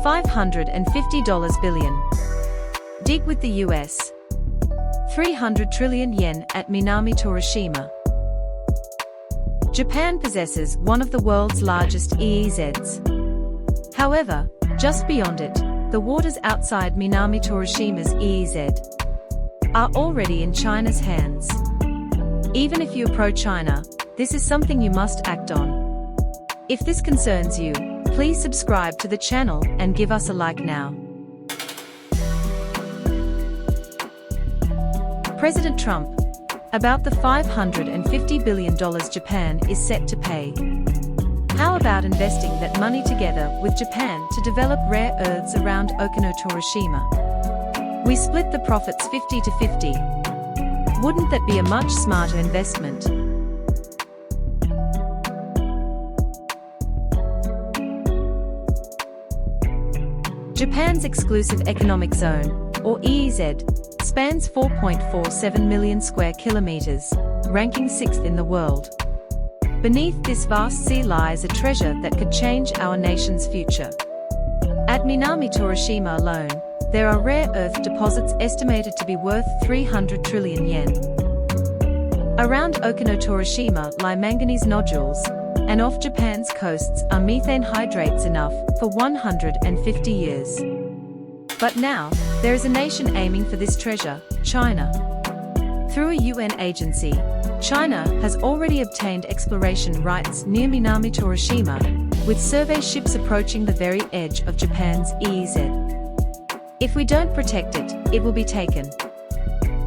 $550 billion. Dig with the US. 300 trillion yen at Minami-Torishima. Japan possesses one of the world's largest EEZs. However, just beyond it, the waters outside Minami-Torishima's EEZ are already in China's hands. Even if you're pro-China, this is something you must act on. If this concerns you, please subscribe to the channel and give us a like now. President Trump, about the $550 billion Japan is set to pay. How about investing that money together with Japan to develop rare earths around Aogashima? We split the profits 50-50. Wouldn't that be a much smarter investment? Japan's exclusive economic zone, or EEZ, spans 4.47 million square kilometers, ranking 6th in the world. Beneath this vast sea lies a treasure that could change our nation's future. At Minami-Torishima alone, there are rare earth deposits estimated to be worth 300 trillion yen. Around Okino-Torishima lie manganese nodules, and off Japan's coasts are methane hydrates enough for 150 years. But now, there is a nation aiming for this treasure, China. Through a UN agency, China has already obtained exploration rights near Minami-Torishima, with survey ships approaching the very edge of Japan's EEZ. If we don't protect it, it will be taken.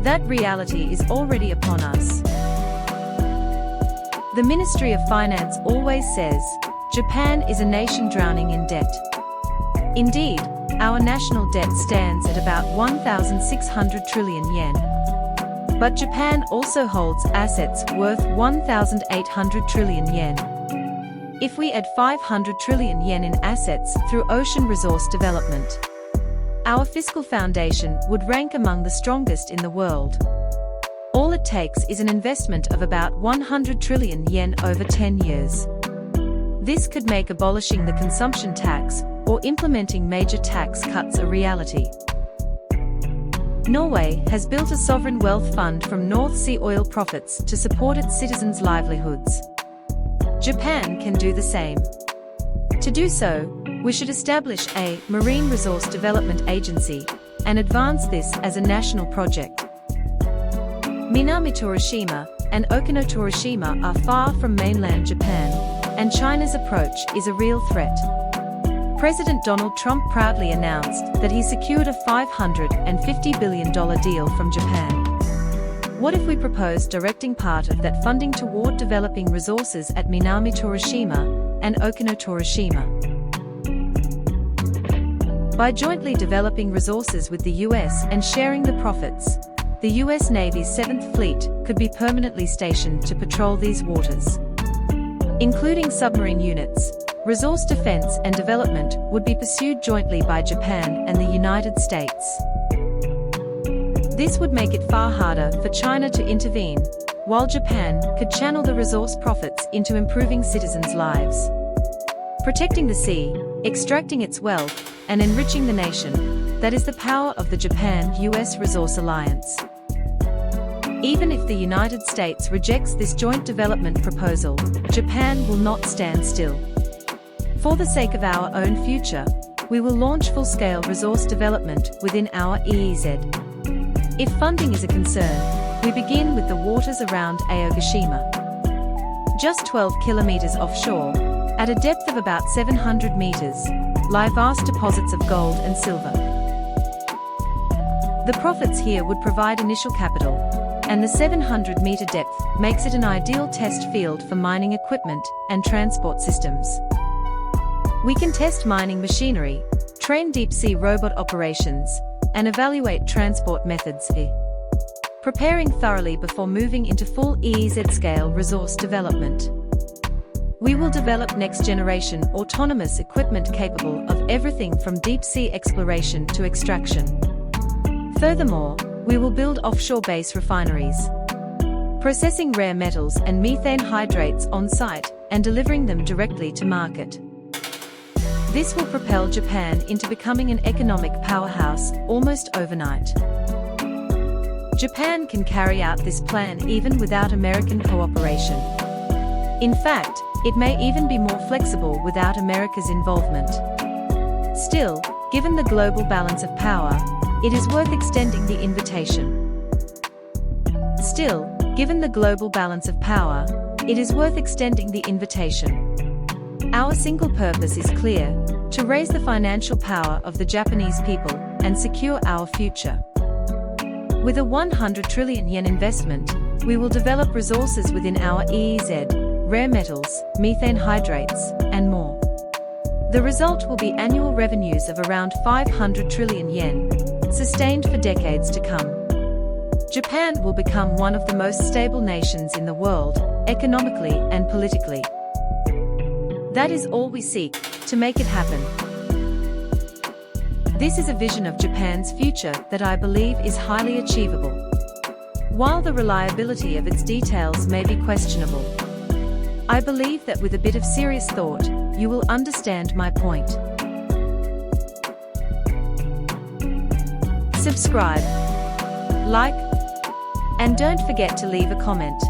That reality is already upon us. The Ministry of Finance always says, Japan is a nation drowning in debt. Indeed, our national debt stands at about 1,600 trillion yen. But Japan also holds assets worth 1,800 trillion yen. If we add 500 trillion yen in assets through ocean resource development, our fiscal foundation would rank among the strongest in the world. All it takes is an investment of about 100 trillion yen over 10 years. This could make abolishing the consumption tax or implementing major tax cuts a reality. Norway has built a sovereign wealth fund from North Sea oil profits to support its citizens' livelihoods. Japan can do the same. To do so, we should establish a marine resource development agency and advance this as a national project. Minami-Torishima and Okino-Torishima are far from mainland Japan, and China's approach is a real threat. President Donald Trump proudly announced that he secured a $550 billion deal from Japan. What if we propose directing part of that funding toward developing resources at Minami-Torishima and Okino-Torishima? By jointly developing resources with the US and sharing the profits, the US Navy's 7th Fleet could be permanently stationed to patrol these waters. Including submarine units, resource defense and development would be pursued jointly by Japan and the United States. This would make it far harder for China to intervene, while Japan could channel the resource profits into improving citizens' lives. Protecting the sea, extracting its wealth, and enriching the nation, that is the power of the Japan-US Resource Alliance. Even if the United States rejects this joint development proposal, Japan will not stand still. For the sake of our own future, we will launch full-scale resource development within our EEZ. If funding is a concern, we begin with the waters around Aogashima. Just 12 kilometers offshore, at a depth of about 700 meters, lie vast deposits of gold and silver. The profits here would provide initial capital, and the 700-meter depth makes it an ideal test field for mining equipment and transport systems. We can test mining machinery, train deep-sea robot operations, and evaluate transport methods here, preparing thoroughly before moving into full EEZ-scale resource development. We will develop next-generation autonomous equipment capable of everything from deep-sea exploration to extraction. Furthermore, we will build offshore base refineries, processing rare metals and methane hydrates on-site and delivering them directly to market. This will propel Japan into becoming an economic powerhouse almost overnight. Japan can carry out this plan even without American cooperation. In fact, it may even be more flexible without America's involvement. Still, given the global balance of power, it is worth extending the invitation. Still, given the global balance of power, it is worth extending the invitation. Our single purpose is clear: to raise the financial power of the Japanese people and secure our future. With a 100 trillion yen investment, we will develop resources within our EEZ, rare metals, methane hydrates, and more. The result will be annual revenues of around 500 trillion yen, sustained for decades to come. Japan will become one of the most stable nations in the world, economically and politically. That is all we seek, to make it happen. This is a vision of Japan's future that I believe is highly achievable. While the reliability of its details may be questionable, I believe that with a bit of serious thought, you will understand my point. Subscribe, like, and don't forget to leave a comment.